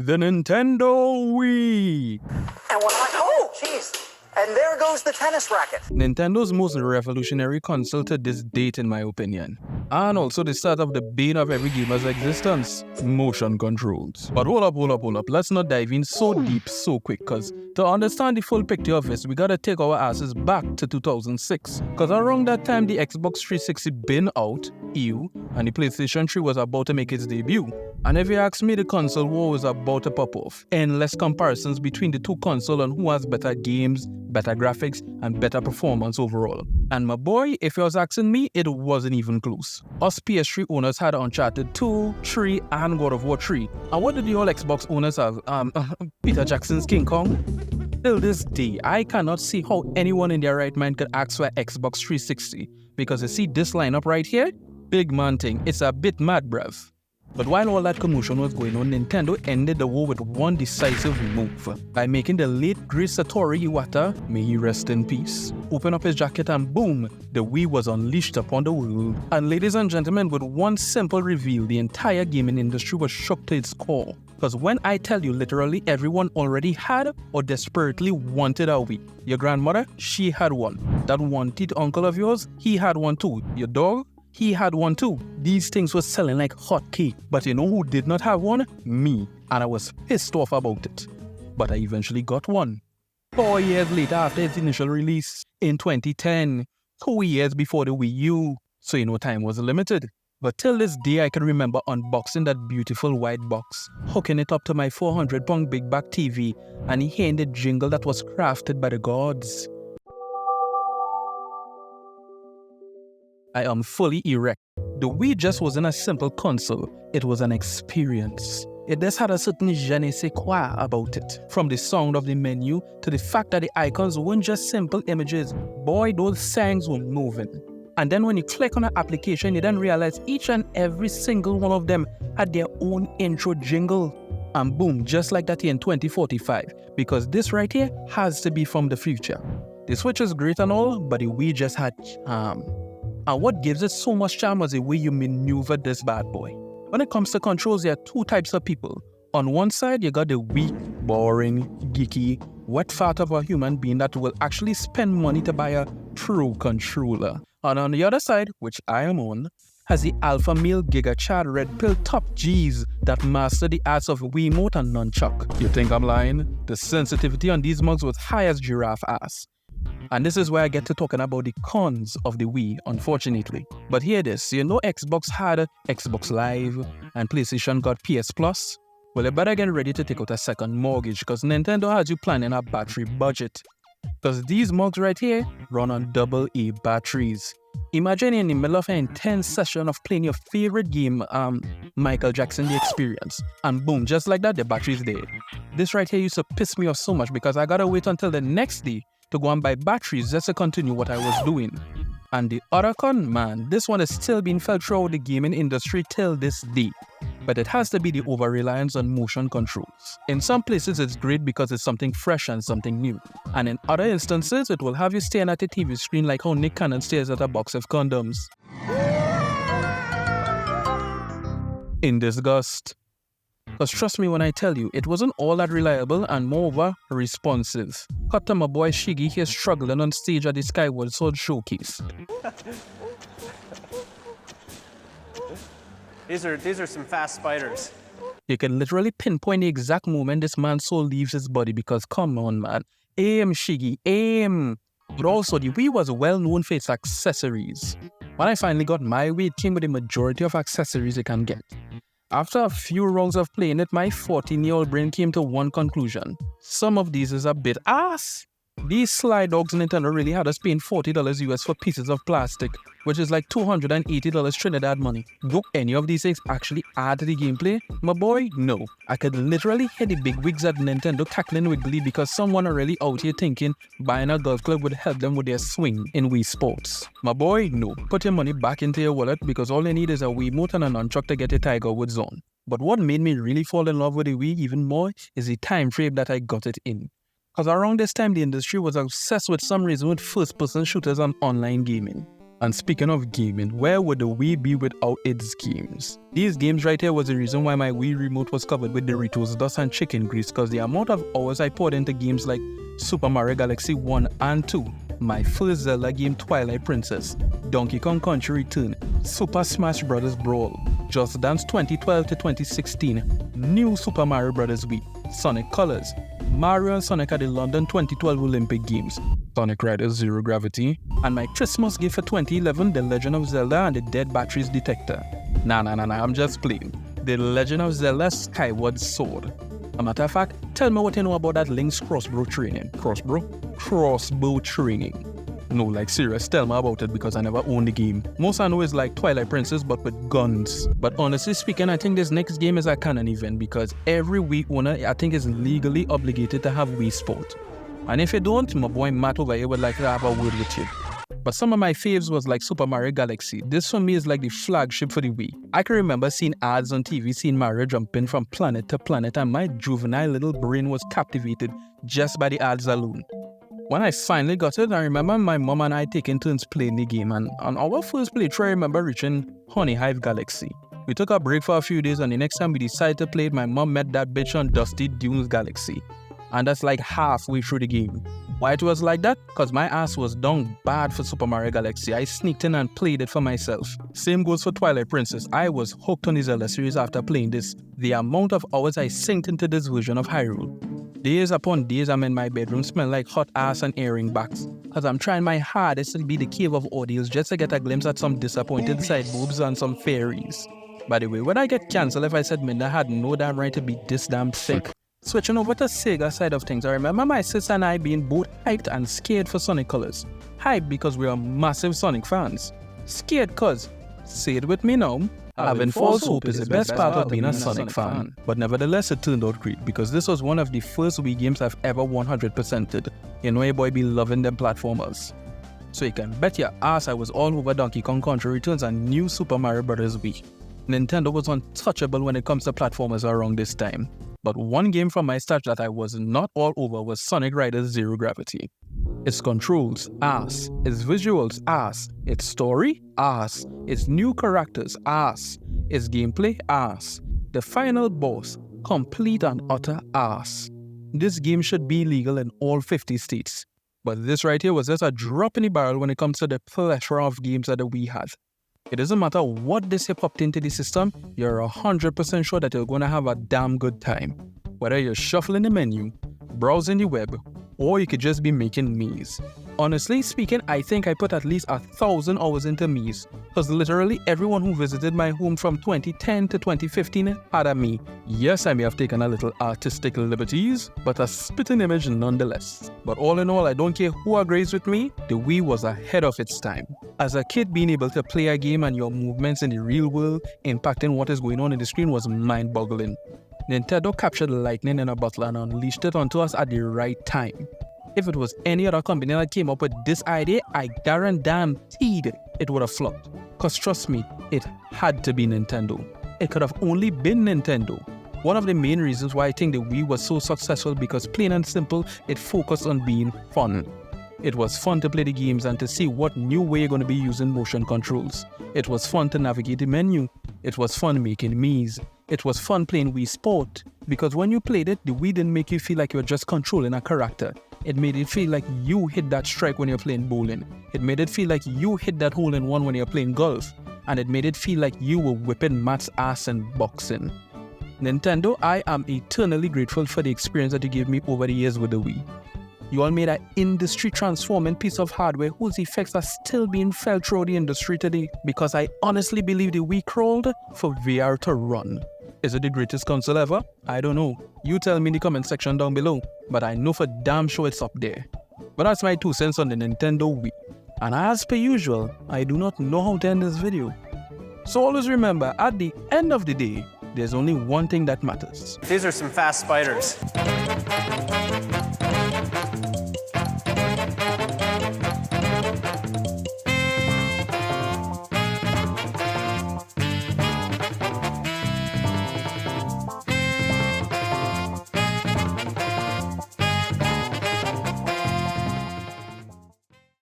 The Nintendo Wii. And we're like, oh, jeez. And there goes the tennis racket. Nintendo's most revolutionary console to this date, in my opinion. And also the start of the bane of every gamer's existence, motion controls. But hold up. Let's not dive in so deep so quick, cause to understand the full picture of this, we gotta take our asses back to 2006. Cause around that time, the Xbox 360 been out, ew, and the PlayStation 3 was about to make its debut. And if you ask me, the console war was about to pop off. Endless comparisons between the two consoles on who has better games, better graphics, and better performance overall. And my boy, if you was asking me, it wasn't even close. Us PS3 owners had Uncharted 2, 3, and God of War 3. And what did the all Xbox owners have? Peter Jackson's King Kong? Till this day, I cannot see how anyone in their right mind could ask for Xbox 360. Because you see this lineup right here? Big man thing, it's a bit mad, bruv. But while all that commotion was going on, Nintendo ended the war with one decisive move by making the late great Satoru Iwata, may he rest in peace, open up his jacket and boom, the Wii was unleashed upon the world. And ladies and gentlemen, with one simple reveal, the entire gaming industry was shook to its core. Because when I tell you literally everyone already had or desperately wanted a Wii. Your grandmother, she had one. That wanted uncle of yours, he had one too. Your dog? He had one too. These things were selling like hotcake. But you know who did not have one? Me. And I was pissed off about it. But I eventually got one. 4 years later after its initial release in 2010. 2 years before the Wii U. So you know time was limited. But till this day I can remember unboxing that beautiful white box, hooking it up to my 400-pound big back TV and hearing the jingle that was crafted by the gods. I am fully erect. The Wii just wasn't a simple console, it was an experience. It just had a certain je ne sais quoi about it. From the sound of the menu to the fact that the icons weren't just simple images. Boy, those songs were moving. And then when you click on an application, you then realize each and every single one of them had their own intro jingle. And boom, just like that here in 2045. Because this right here has to be from the future. The Switch is great and all, but the Wii just had charm. And what gives it so much charm was the way you maneuver this bad boy. When it comes to controls, there are two types of people. On one side, you got the weak, boring, geeky, wet fart of a human being that will actually spend money to buy a true controller. And on the other side, which I am on, has the alpha male giga chad red pill top G's that master the arts of Wiimote and nunchuck. You think I'm lying? The sensitivity on these mugs was high as giraffe ass. And this is where I get to talking about the cons of the Wii, unfortunately. But hear this, you know Xbox had Xbox Live and PlayStation got PS Plus? Well, you better get ready to take out a second mortgage because Nintendo has you planning a battery budget. Because these mugs right here run on AA batteries. Imagine in the middle of an intense session of playing your favorite game, Michael Jackson The Experience. And boom, just like that, the battery's dead. This right here used to piss me off so much because I gotta wait until the next day to go and buy batteries just to continue what I was doing. And the other con, man, this one is still being felt throughout the gaming industry till this day. But it has to be the over-reliance on motion controls. In some places it's great because it's something fresh and something new. And in other instances, it will have you staring at a TV screen like how Nick Cannon stares at a box of condoms. In disgust. Because trust me when I tell you, it wasn't all that reliable and moreover, responsive. Cut to my boy Shiggy here struggling on stage at the Skyward Sword Showcase. These are some fast spiders. You can literally pinpoint the exact moment this man's soul leaves his body because come on man, aim Shiggy, aim! But also the Wii was well known for its accessories. When I finally got my Wii, it came with the majority of accessories you can get. After a few rounds of playing it, my 14-year-old brain came to one conclusion. Some of these is a bit ass. These sly dogs Nintendo really had us paying $40 US for pieces of plastic, which is like $280 Trinidad money. Do any of these things actually add to the gameplay? My boy, no. I could literally hear the bigwigs at Nintendo cackling with glee because someone are really out here thinking buying a golf club would help them with their swing in Wii Sports. My boy, no. Put your money back into your wallet because all you need is a Wiimote and a nunchuck to get your Tiger Woods on. But what made me really fall in love with the Wii even more is the time frame that I got it in. Because around this time, the industry was obsessed with some reason with first-person shooters and online gaming. And speaking of gaming, where would the Wii be without its games? These games right here was the reason why my Wii remote was covered with Doritos dust and chicken grease, because the amount of hours I poured into games like Super Mario Galaxy 1 and 2, my first Zelda game Twilight Princess, Donkey Kong Country Return, Super Smash Bros. Brawl, Just Dance 2012 to 2016, New Super Mario Bros. Wii, Sonic Colors, Mario and Sonic at the London 2012 Olympic Games, Sonic Riders Zero Gravity, and my Christmas gift for 2011, The Legend of Zelda and the Dead Batteries Detector. Nah, I'm just playing. The Legend of Zelda Skyward Sword. A matter of fact, tell me what you know about that Link's crossbow training. Crossbow training. No, like serious, tell me about it because I never owned the game. Most I know is like Twilight Princess but with guns. But honestly speaking, I think this next game is a canon event because every Wii owner I think is legally obligated to have Wii Sport. And if you don't, my boy Matt over here would like to have a word with you. But some of my faves was like Super Mario Galaxy. This for me is like the flagship for the Wii. I can remember seeing ads on TV, seeing Mario jumping from planet to planet, and my juvenile little brain was captivated just by the ads alone. When I finally got it, I remember my mom and I taking turns playing the game, and on our first playthrough I remember reaching Honey Hive Galaxy. We took a break for a few days, and the next time we decided to play it, my mom met that bitch on Dusty Dunes Galaxy. And that's like halfway through the game. Why it was like that? Cause my ass was down bad for Super Mario Galaxy. I sneaked in and played it for myself. Same goes for Twilight Princess. I was hooked on the Zelda series after playing this. The amount of hours I synced into this version of Hyrule. Days upon days I'm in my bedroom smelling like hot ass and earring backs. Cause I'm trying my hardest to be the cave of audios just to get a glimpse at some disappointed side boobs and some fairies. By the way, when I get cancelled if I said Minda had no damn right to be this damn thick. Switching over to Sega side of things, I remember my sister and I being both hyped and scared for Sonic Colors. Hyped because we are massive Sonic fans. Scared cause, say it with me now, having false hope is the best part of being a Sonic fan. But nevertheless it turned out great because this was one of the first Wii games I've ever 100%ed. You know your boy be loving them platformers. So you can bet your ass I was all over Donkey Kong Country Returns and New Super Mario Bros. Wii. Nintendo was untouchable when it comes to platformers around this time. But one game from my start that I was not all over was Sonic Riders Zero Gravity. Its controls, ass. Its visuals, ass. Its story, ass. Its new characters, ass. Its gameplay, ass. The final boss, complete and utter ass. This game should be legal in all 50 states. But this right here was just a drop in the barrel when it comes to the plethora of games that the Wii had. It doesn't matter what this here popped into the system, you're 100% sure that you're going to have a damn good time. Whether you're shuffling the menu, browsing the web, or you could just be making Miis. Honestly speaking, I think I put at least 1,000 hours into Miis, because literally everyone who visited my home from 2010 to 2015 had a Mii. Yes, I may have taken a little artistic liberties, but a spitting image nonetheless. But all in all, I don't care who agrees with me, the Wii was ahead of its time. As a kid, being able to play a game and your movements in the real world impacting what is going on in the screen was mind-boggling. Nintendo captured lightning in a bottle and unleashed it onto us at the right time. If it was any other company that came up with this idea, I guaranteed it would have flopped. Cause trust me, it had to be Nintendo. It could have only been Nintendo. One of the main reasons why I think the Wii was so successful because plain and simple, it focused on being fun. It was fun to play the games and to see what new way you're going to be using motion controls. It was fun to navigate the menu. It was fun making Miis. It was fun playing Wii Sport. Because when you played it, the Wii didn't make you feel like you were just controlling a character. It made it feel like you hit that strike when you're playing bowling. It made it feel like you hit that hole in one when you're playing golf. And it made it feel like you were whipping Matt's ass in boxing. Nintendo, I am eternally grateful for the experience that you gave me over the years with the Wii. You all made an industry-transforming piece of hardware whose effects are still being felt through the industry today because I honestly believe the Wii crawled for VR to run. Is it the greatest console ever? I don't know. You tell me in the comment section down below, but I know for damn sure it's up there. But that's my 2 cents on the Nintendo Wii. And as per usual, I do not know how to end this video. So always remember, at the end of the day, there's only one thing that matters. These are some fast spiders.